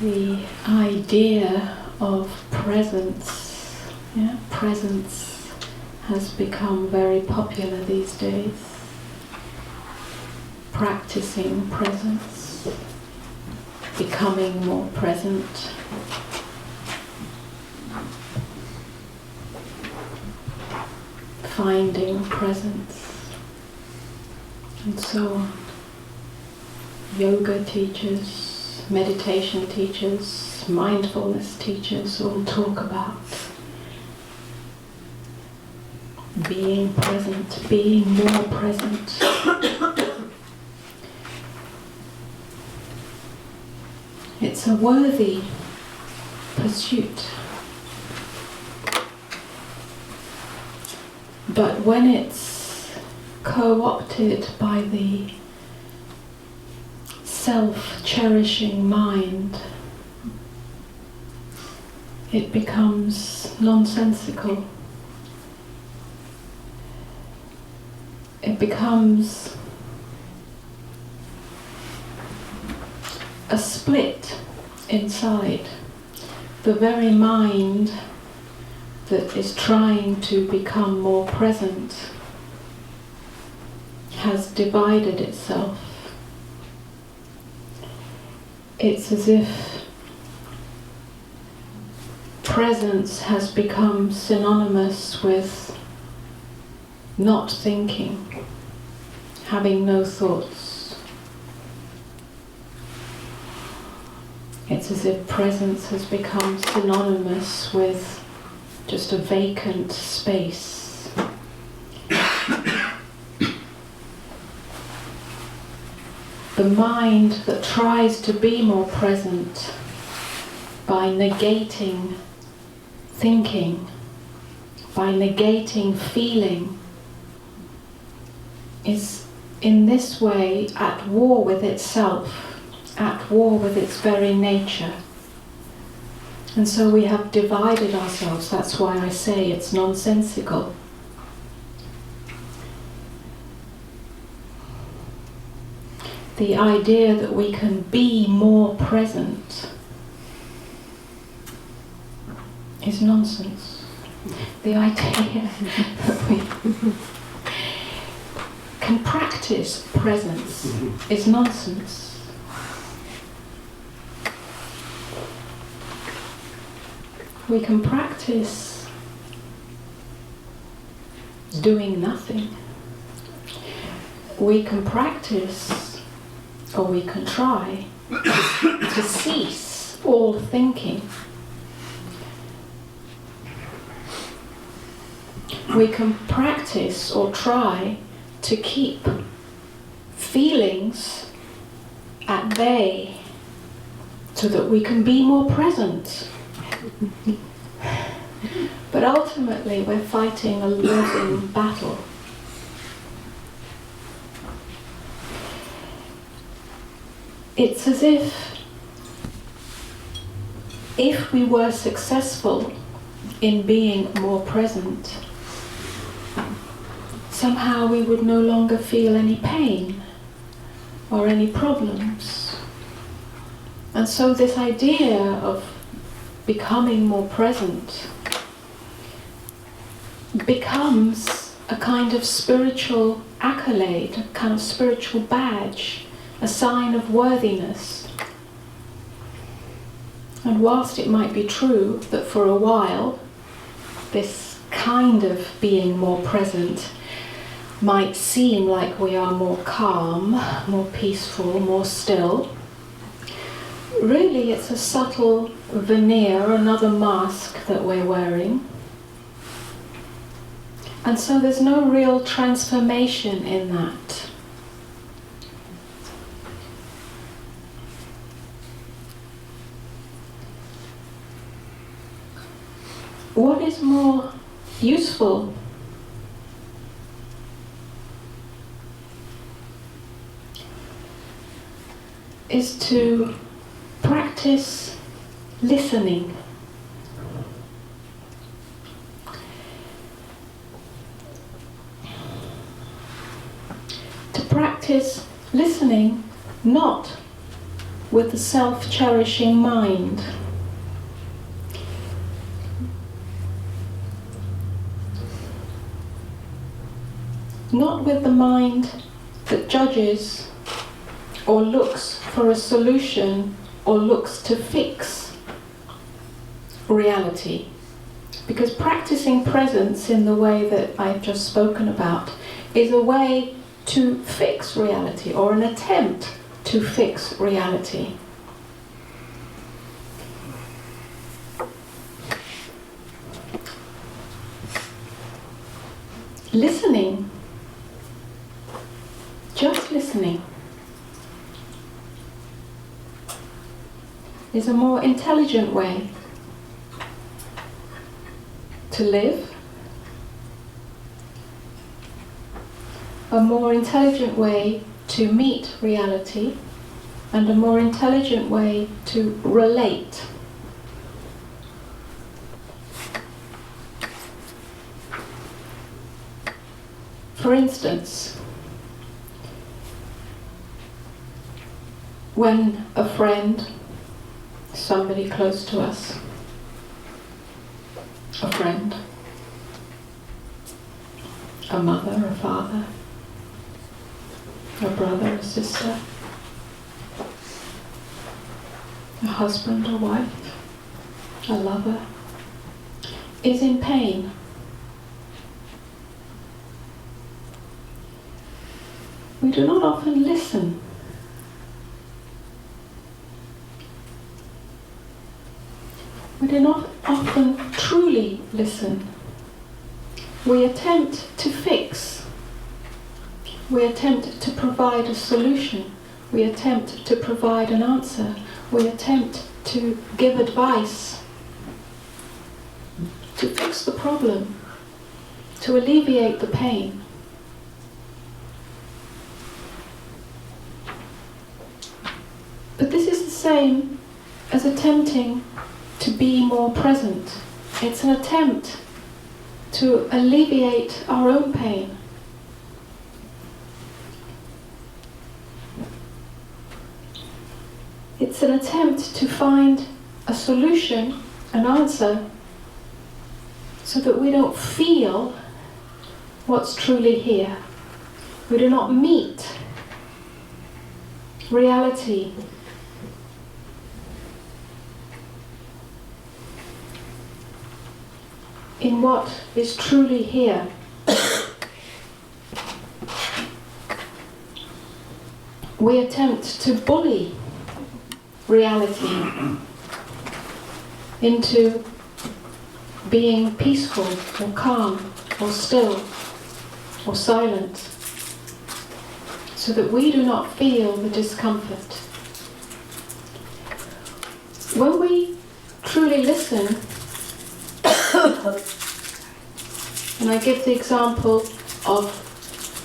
The idea of presence, presence has become very popular these days. Practicing presence, becoming more present. Finding presence, and so on. Yoga teachers, meditation teachers, mindfulness teachers all talk about being present, being more present. It's a worthy pursuit. But when it's co-opted by the self-cherishing mind, it becomes nonsensical. It becomes a split inside. The very mind that is trying to become more present has divided itself. It's as if presence has become synonymous with not thinking, having no thoughts. It's as if presence has become synonymous with just a vacant space. The mind that tries to be more present by negating thinking, by negating feeling, is in this way at war with itself, at war with its very nature. And so we have divided ourselves. That's why I say it's nonsensical. The idea that we can be more present is nonsense. The idea that we can practice presence is nonsense. We can practice doing nothing. We can practice, or we can try, to cease all thinking. We can practice or try to keep feelings at bay so that we can be more present. But ultimately we're fighting a losing battle. It's as if we were successful in being more present, somehow we would no longer feel any pain or any problems. And so this idea of becoming more present becomes a kind of spiritual accolade, a kind of spiritual badge, a sign of worthiness. And whilst it might be true that for a while this kind of being more present might seem like we are more calm, more peaceful, more still, really it's a subtle veneer, another mask that we're wearing. And so there's no real transformation in that. What is more useful is to practice listening. To practice listening not with the self-cherishing mind. Not with the mind that judges or looks for a solution or looks to fix reality. Because practicing presence in the way that I've just spoken about is a way to fix reality, or an attempt to fix reality. Listening, just listening, is a more intelligent way to live, a more intelligent way to meet reality, and a more intelligent way to relate. For instance, when a friend, somebody close to us, a friend, a mother, a father, a brother, a sister, a husband, a wife, a lover, is in pain, we do not often listen. We do not often truly listen. We attempt to fix. We attempt to provide a solution. We attempt to provide an answer. We attempt to give advice, to fix the problem, to alleviate the pain. But this is the same as attempting to be more present. It's an attempt to alleviate our own pain. It's an attempt to find a solution, an answer, so that we don't feel what's truly here. We do not meet reality in what is truly here. We attempt to bully reality into being peaceful or calm or still or silent, so that we do not feel the discomfort. When we truly listen, and I give the example of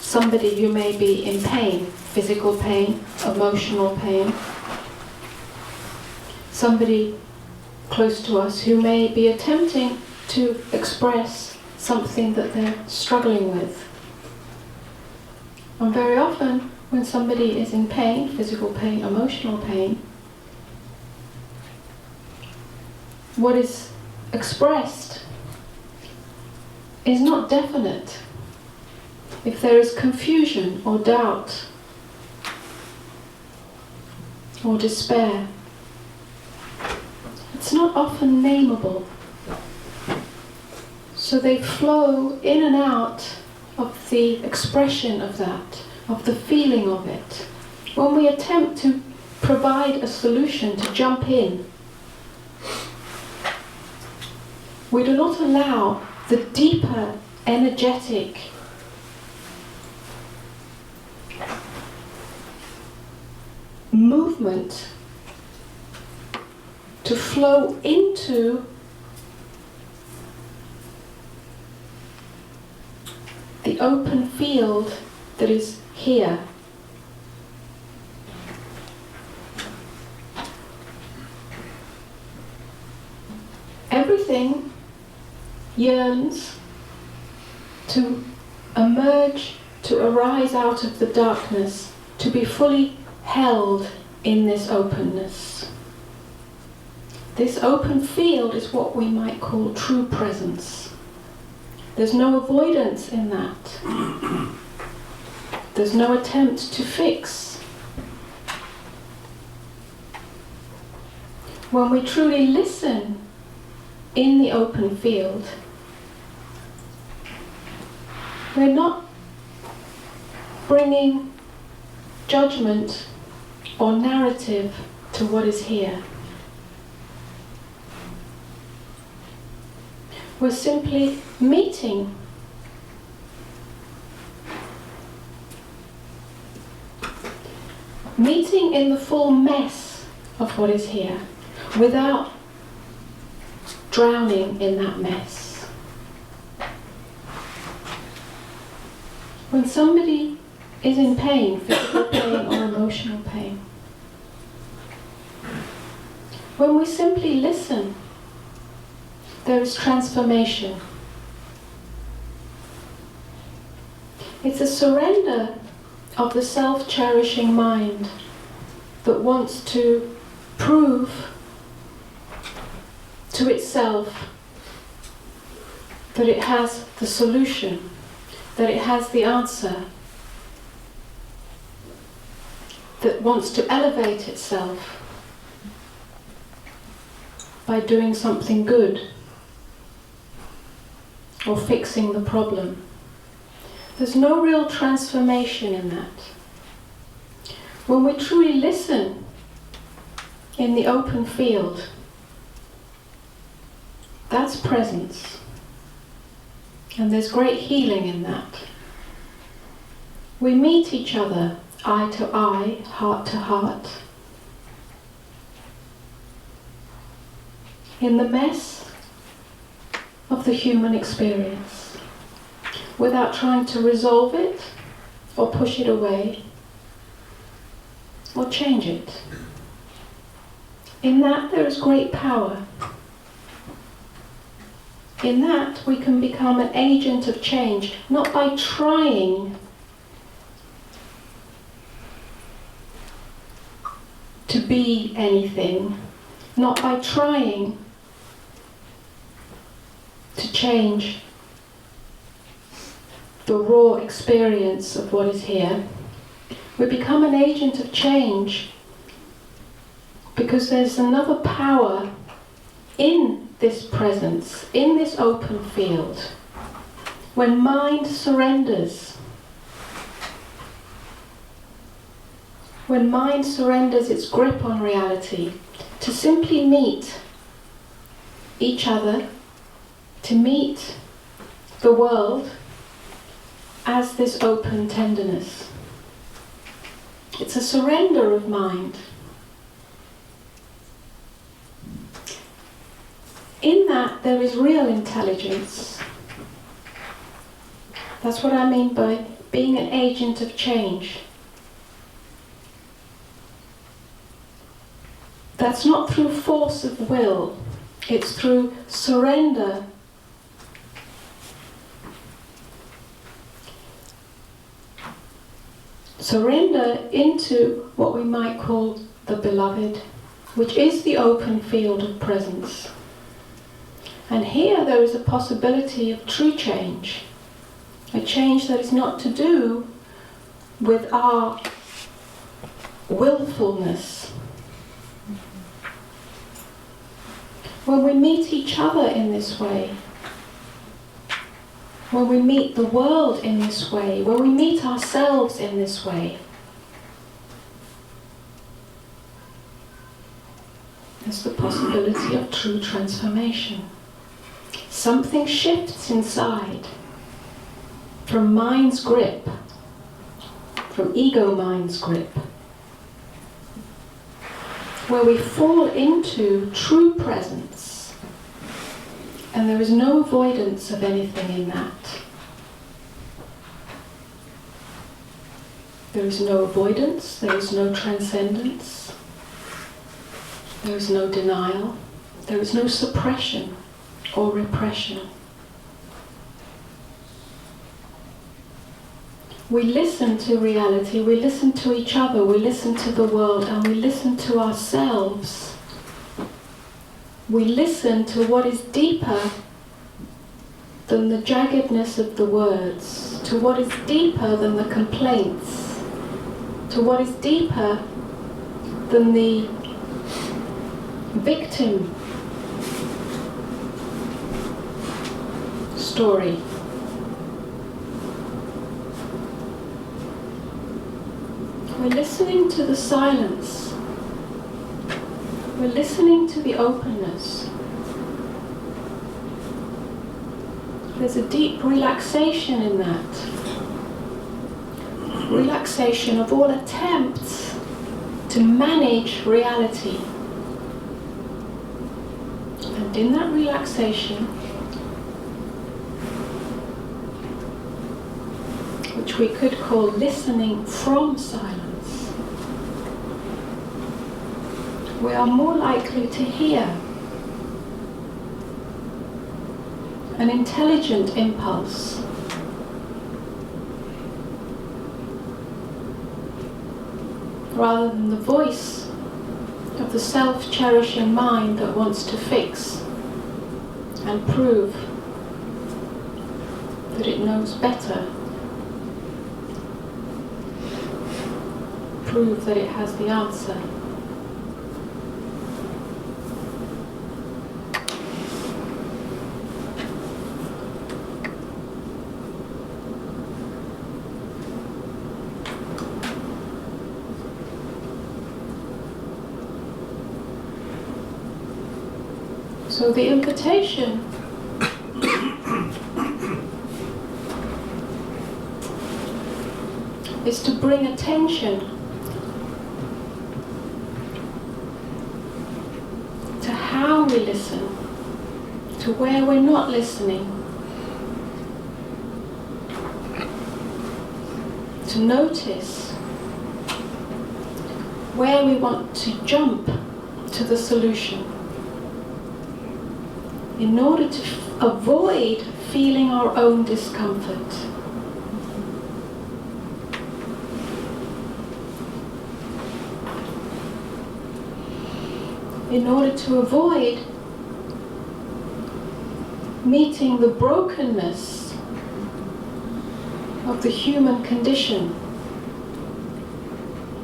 somebody who may be in pain, physical pain, emotional pain, somebody close to us who may be attempting to express something that they're struggling with. And very often, when somebody is in pain, physical pain, emotional pain, what is expressed is not definite. If there is confusion or doubt or despair, it's not often nameable. So they flow in and out of the expression of that, of the feeling of it. When we attempt to provide a solution, to jump in, we do not allow the deeper, energetic, movement to flow into the open field that is here. Everything yearns to emerge, to arise out of the darkness, to be fully held in this openness. This open field is what we might call true presence. There's no avoidance in that. There's no attempt to fix. When we truly listen in the open field, we're not bringing judgment or narrative to what is here. We're simply meeting. Meeting in the full mess of what is here, without drowning in that mess. When somebody is in pain, physical pain or emotional pain, when we simply listen, there is transformation. It's a surrender of the self-cherishing mind that wants to prove to itself that it has the solution, that it has the answer, that wants to elevate itself by doing something good or fixing the problem. There's no real transformation in that. When we truly listen in the open field, that's presence. And there's great healing in that. We meet each other eye to eye, heart to heart, in the mess of the human experience, without trying to resolve it or push it away or change it. In that there is great power. In that we can become an agent of change, not by trying to be anything, not by trying to change the raw experience of what is here. We become an agent of change because there's another power in this presence, in this open field. When mind surrenders, when mind surrenders its grip on reality, to simply meet each other, to meet the world as this open tenderness. It's a surrender of mind. In that there is real intelligence. That's what I mean by being an agent of change. That's not through force of will, it's through surrender. Surrender into what we might call the beloved, which is the open field of presence. And here there is a possibility of true change, a change that is not to do with our willfulness. When we meet each other in this way, when we meet the world in this way, when we meet ourselves in this way, there's the possibility of true transformation. Something shifts inside from mind's grip, from ego mind's grip, where we fall into true presence, and there is no avoidance of anything in that. There is no avoidance, there is no transcendence, there is no denial, there is no suppression or repression. we listen to reality, we listen to each other, we listen to the world, and we listen to ourselves. We listen to what is deeper than the jaggedness of the words, to what is deeper than the complaints, to what is deeper than the victim story. We're listening to the silence. We're listening to the openness. There's a deep relaxation in that. Relaxation of all attempts to manage reality. And in that relaxation, which we could call listening from silence, we are more likely to hear an intelligent impulse, rather than the voice of the self-cherishing mind that wants to fix and prove that it knows better, prove that it has the answer. So the invitation is to bring attention to how we listen, to where we're not listening, to notice where we want to jump to the solution, in order to avoid feeling our own discomfort. In order to avoid meeting the brokenness of the human condition.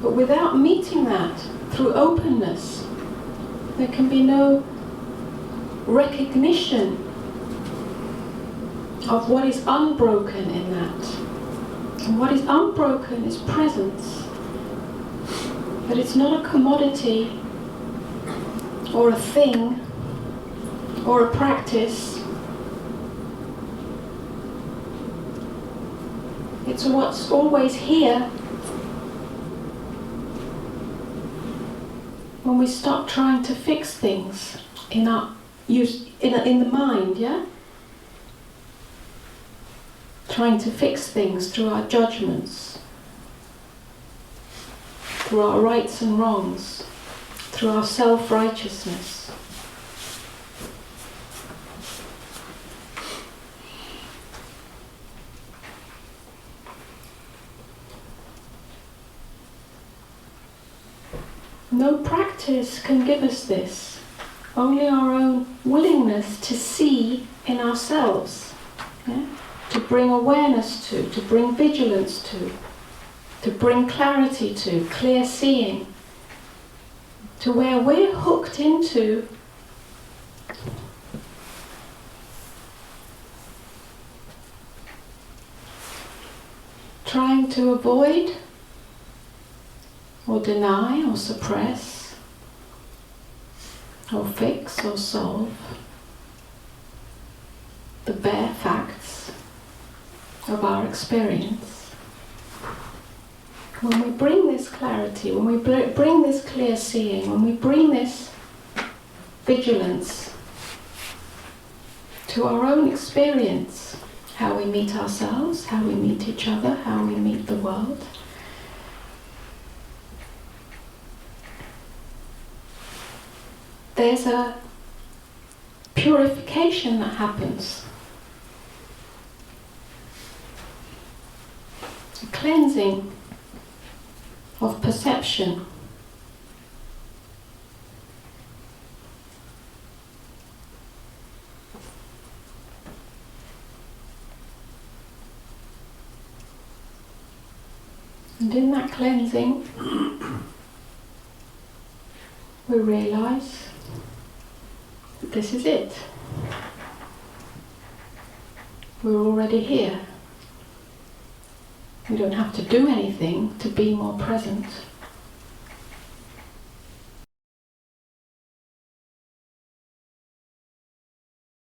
But without meeting that through openness, there can be no recognition of what is unbroken in that. And what is unbroken is presence. But it's not a commodity or a thing or a practice. It's what's always here when we stop trying to fix things in the mind, yeah? Trying to fix things through our judgments, through our rights and wrongs, through our self-righteousness. No practice can give us this. Only our own willingness to see in ourselves, yeah? To bring awareness to bring vigilance to bring clarity to, clear seeing, to where we're hooked into trying to avoid or deny or suppress or fix or solve the bare facts of our experience. When we bring this clarity, when we bring this clear seeing, when we bring this vigilance to our own experience, how we meet ourselves, how we meet each other, how we meet the world, there's a purification that happens. A cleansing of perception. And in that cleansing, we realise that this is it. We're already here. We don't have to do anything to be more present.